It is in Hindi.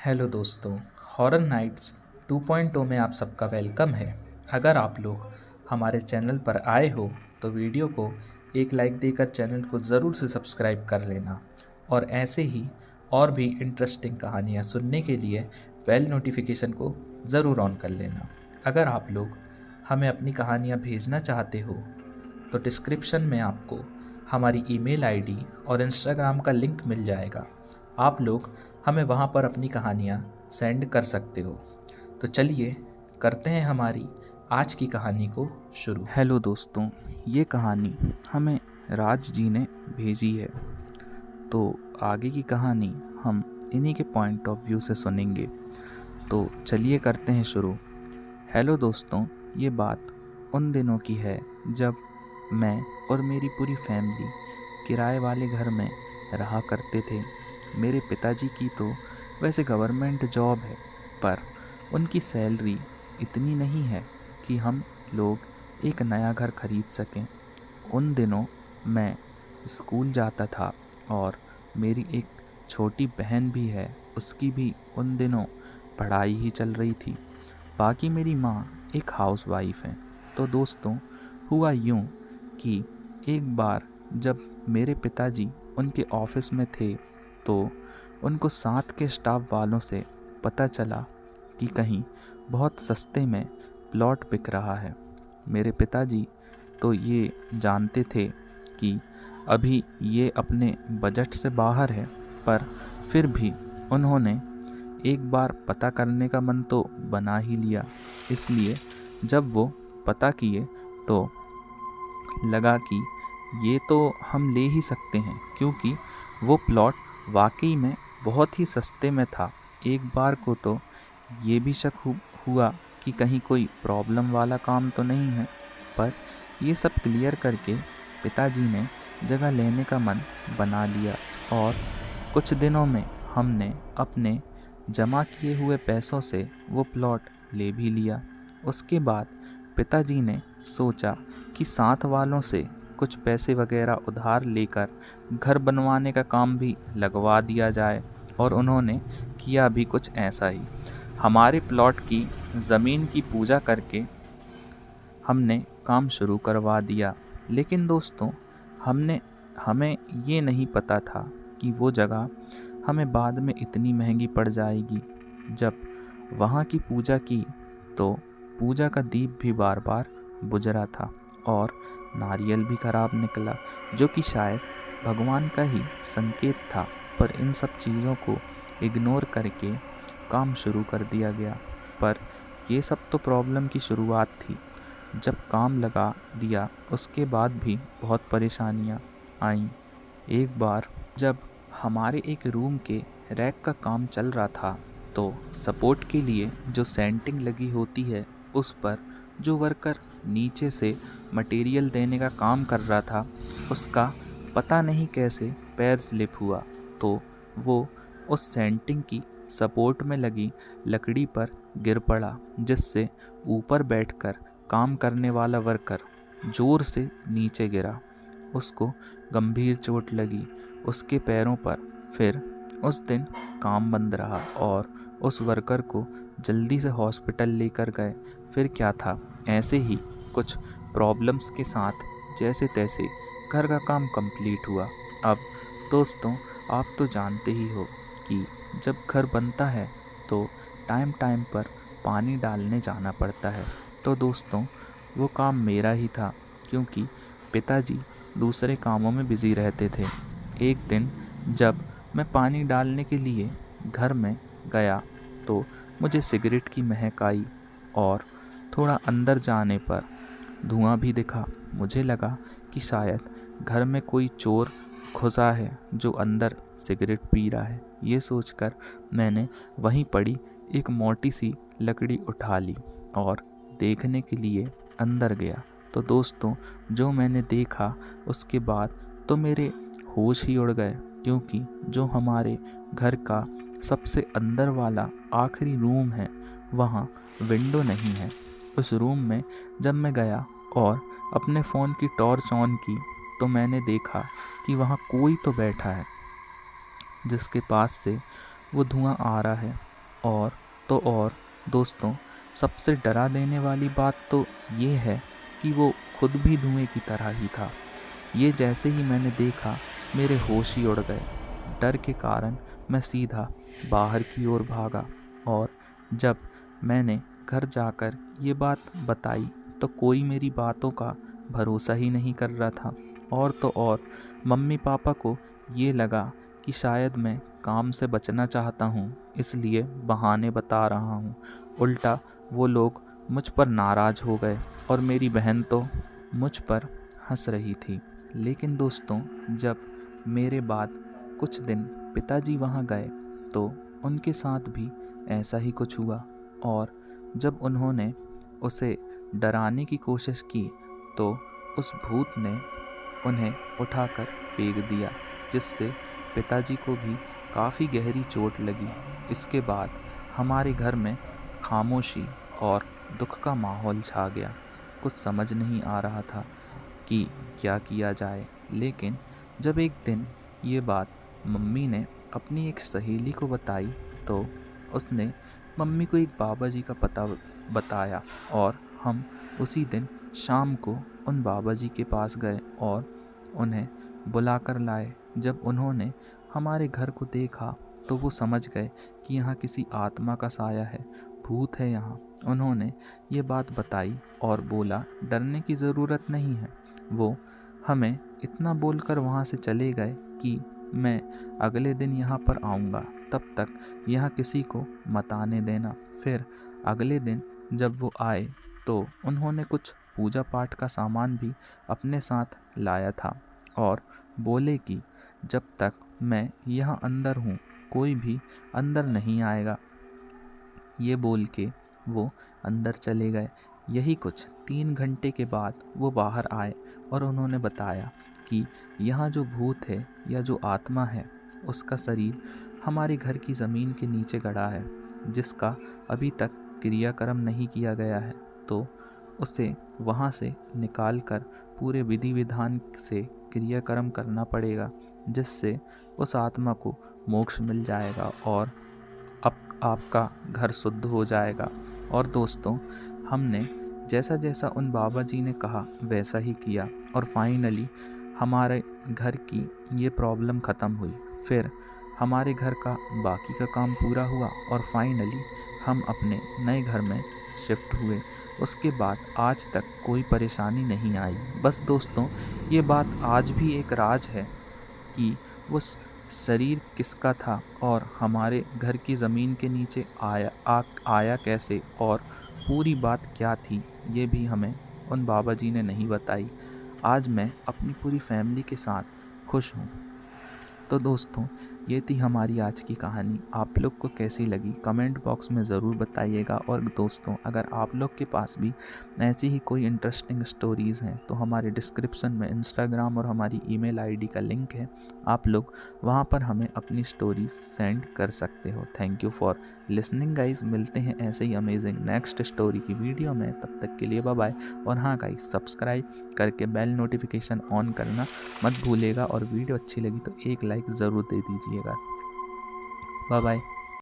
हेलो दोस्तों, हॉरर नाइट्स 2.0 में आप सबका वेलकम है। अगर आप लोग हमारे चैनल पर आए हो तो वीडियो को एक लाइक देकर चैनल को ज़रूर से सब्सक्राइब कर लेना और ऐसे ही और भी इंटरेस्टिंग कहानियाँ सुनने के लिए बेल नोटिफिकेशन को ज़रूर ऑन कर लेना। अगर आप लोग हमें अपनी कहानियाँ भेजना चाहते हो तो डिस्क्रिप्शन में आपको हमारी ईमेल आईडी और इंस्टाग्राम का लिंक मिल जाएगा। आप लोग हमें वहाँ पर अपनी कहानियाँ सेंड कर सकते हो। तो चलिए करते हैं हमारी आज की कहानी को शुरू। हेलो दोस्तों, ये कहानी हमें राज जी ने भेजी है। तो आगे की कहानी हम इन्हीं के पॉइंट ऑफ व्यू से सुनेंगे। तो चलिए करते हैं शुरू। हेलो दोस्तों, ये बात उन दिनों की है जब मैं और मेरी पूरी फैमिली किराए वाले घर में रहा करते थे। मेरे पिताजी की तो वैसे गवर्नमेंट जॉब है, पर उनकी सैलरी इतनी नहीं है कि हम लोग एक नया घर खरीद सकें। उन दिनों मैं स्कूल जाता था और मेरी एक छोटी बहन भी है, उसकी भी उन दिनों पढ़ाई ही चल रही थी। बाकी मेरी माँ एक हाउसवाइफ है। तो दोस्तों, हुआ यूँ कि एक बार जब मेरे पिताजी उनके ऑफिस में थे तो उनको साथ के स्टाफ वालों से पता चला कि कहीं बहुत सस्ते में प्लॉट बिक रहा है। मेरे पिताजी तो ये जानते थे कि अभी ये अपने बजट से बाहर है, पर फिर भी उन्होंने एक बार पता करने का मन तो बना ही लिया। इसलिए जब वो पता किए तो लगा कि ये तो हम ले ही सकते हैं, क्योंकि वो प्लॉट वाकई में बहुत ही सस्ते में था। एक बार को तो ये भी शक हुआ कि कहीं कोई प्रॉब्लम वाला काम तो नहीं है, पर ये सब क्लियर करके पिताजी ने जगह लेने का मन बना लिया और कुछ दिनों में हमने अपने जमा किए हुए पैसों से वो प्लॉट ले भी लिया। उसके बाद पिताजी ने सोचा कि साथ वालों से कुछ पैसे वगैरह उधार लेकर घर बनवाने का काम भी लगवा दिया जाए, और उन्होंने किया भी कुछ ऐसा ही। हमारे प्लॉट की ज़मीन की पूजा करके हमने काम शुरू करवा दिया। लेकिन दोस्तों, हमें ये नहीं पता था कि वो जगह हमें बाद में इतनी महंगी पड़ जाएगी। जब वहाँ की पूजा की तो पूजा का दीप भी बार बार बुझ रहा था और नारियल भी खराब निकला, जो कि शायद भगवान का ही संकेत था। पर इन सब चीज़ों को इग्नोर करके काम शुरू कर दिया गया। पर ये सब तो प्रॉब्लम की शुरुआत थी। जब काम लगा दिया उसके बाद भी बहुत परेशानियाँ आईं। एक बार जब हमारे एक रूम के रैक का काम चल रहा था तो सपोर्ट के लिए जो सेंटिंग लगी होती है, उस पर जो वर्कर नीचे से मटेरियल देने का काम कर रहा था, उसका पता नहीं कैसे पैर स्लिप हुआ तो वो उस सेंटिंग की सपोर्ट में लगी लकड़ी पर गिर पड़ा, जिससे ऊपर बैठकर काम करने वाला वर्कर जोर से नीचे गिरा। उसको गंभीर चोट लगी उसके पैरों पर। फिर उस दिन काम बंद रहा और उस वर्कर को जल्दी से हॉस्पिटल लेकर गए। फिर क्या था, ऐसे ही कुछ प्रॉब्लम्स के साथ जैसे तैसे घर का काम कंप्लीट हुआ। अब दोस्तों, आप तो जानते ही हो कि जब घर बनता है तो टाइम टाइम पर पानी डालने जाना पड़ता है। तो दोस्तों, वो काम मेरा ही था, क्योंकि पिताजी दूसरे कामों में बिज़ी रहते थे। एक दिन जब मैं पानी डालने के लिए घर में गया तो मुझे सिगरेट की महक आई और थोड़ा अंदर जाने पर धुआं भी दिखा। मुझे लगा कि शायद घर में कोई चोर घुसा है जो अंदर सिगरेट पी रहा है। ये सोचकर मैंने वहीं पड़ी एक मोटी सी लकड़ी उठा ली और देखने के लिए अंदर गया। तो दोस्तों, जो मैंने देखा उसके बाद तो मेरे होश ही उड़ गए, क्योंकि जो हमारे घर का सबसे अंदर वाला आखिरी रूम है, वहाँ विंडो नहीं है। उस रूम में जब मैं गया और अपने फ़ोन की टॉर्च ऑन की तो मैंने देखा कि वहाँ कोई तो बैठा है, जिसके पास से वो धुआं आ रहा है। और तो और दोस्तों, सबसे डरा देने वाली बात तो ये है कि वो खुद भी धुएं की तरह ही था। ये जैसे ही मैंने देखा, मेरे होश ही उड़ गए। डर के कारण मैं सीधा बाहर की ओर भागा, और जब मैंने घर जाकर ये बात बताई तो कोई मेरी बातों का भरोसा ही नहीं कर रहा था। और तो और मम्मी पापा को ये लगा कि शायद मैं काम से बचना चाहता हूँ, इसलिए बहाने बता रहा हूँ। उल्टा वो लोग मुझ पर नाराज़ हो गए और मेरी बहन तो मुझ पर हंस रही थी। लेकिन दोस्तों, जब मेरे बाद कुछ दिन पिताजी वहाँ गए तो उनके साथ भी ऐसा ही कुछ हुआ, और जब उन्होंने उसे डराने की कोशिश की तो उस भूत ने उन्हें उठाकर फेंक दिया, जिससे पिताजी को भी काफ़ी गहरी चोट लगी। इसके बाद हमारे घर में खामोशी और दुख का माहौल छा गया। कुछ समझ नहीं आ रहा था कि क्या किया जाए। लेकिन जब एक दिन ये बात मम्मी ने अपनी एक सहेली को बताई तो उसने मम्मी को एक बाबा जी का पता बताया, और हम उसी दिन शाम को उन बाबा जी के पास गए और उन्हें बुलाकर लाए। जब उन्होंने हमारे घर को देखा तो वो समझ गए कि यहाँ किसी आत्मा का साया है, भूत है यहाँ। उन्होंने ये बात बताई और बोला, डरने की ज़रूरत नहीं है। वो हमें इतना बोलकर वहाँ से चले गए कि मैं अगले दिन यहाँ पर आऊँगा, तब तक यहाँ किसी को मत आने देना। फिर अगले दिन जब वो आए तो उन्होंने कुछ पूजा पाठ का सामान भी अपने साथ लाया था और बोले कि जब तक मैं यहाँ अंदर हूँ कोई भी अंदर नहीं आएगा। ये बोल के वो अंदर चले गए। यही कुछ 3 घंटे के बाद वो बाहर आए और उन्होंने बताया कि यहाँ जो भूत है या जो आत्मा है उसका शरीर हमारे घर की ज़मीन के नीचे गड़ा है, जिसका अभी तक क्रियाक्रम नहीं किया गया है। तो उसे वहाँ से निकाल कर पूरे विधि विधान से क्रियाक्रम करना पड़ेगा, जिससे उस आत्मा को मोक्ष मिल जाएगा और आपका घर शुद्ध हो जाएगा। और दोस्तों, हमने जैसा जैसा उन बाबा जी ने कहा वैसा ही किया, और फाइनली हमारे घर की ये प्रॉब्लम ख़त्म हुई। फिर हमारे घर का बाकी का काम पूरा हुआ और फाइनली हम अपने नए घर में शिफ्ट हुए। उसके बाद आज तक कोई परेशानी नहीं आई। बस दोस्तों, ये बात आज भी एक राज है कि उस शरीर किसका था और हमारे घर की ज़मीन के नीचे आया कैसे, और पूरी बात क्या थी ये भी हमें उन बाबा जी ने नहीं बताई। आज मैं अपनी पूरी फैमिली के साथ खुश हूँ। तो दोस्तों, ये थी हमारी आज की कहानी। आप लोग को कैसी लगी कमेंट बॉक्स में ज़रूर बताइएगा। और दोस्तों, अगर आप लोग के पास भी ऐसी ही कोई इंटरेस्टिंग स्टोरीज़ हैं तो हमारे डिस्क्रिप्शन में इंस्टाग्राम और हमारी ईमेल आईडी का लिंक है, आप लोग वहाँ पर हमें अपनी स्टोरीज सेंड कर सकते हो। Thank you for listening guys. मिलते हैं ऐसे ही अमेजिंग नेक्स्ट स्टोरी की वीडियो में, तब तक के लिए बाय बाय। और हाँ गाइज, सब्सक्राइब करके बेल नोटिफिकेशन ऑन करना मत भूलिएगा, और वीडियो अच्छी लगी तो एक लाइक ज़रूर दे दीजिएगा। Bye bye.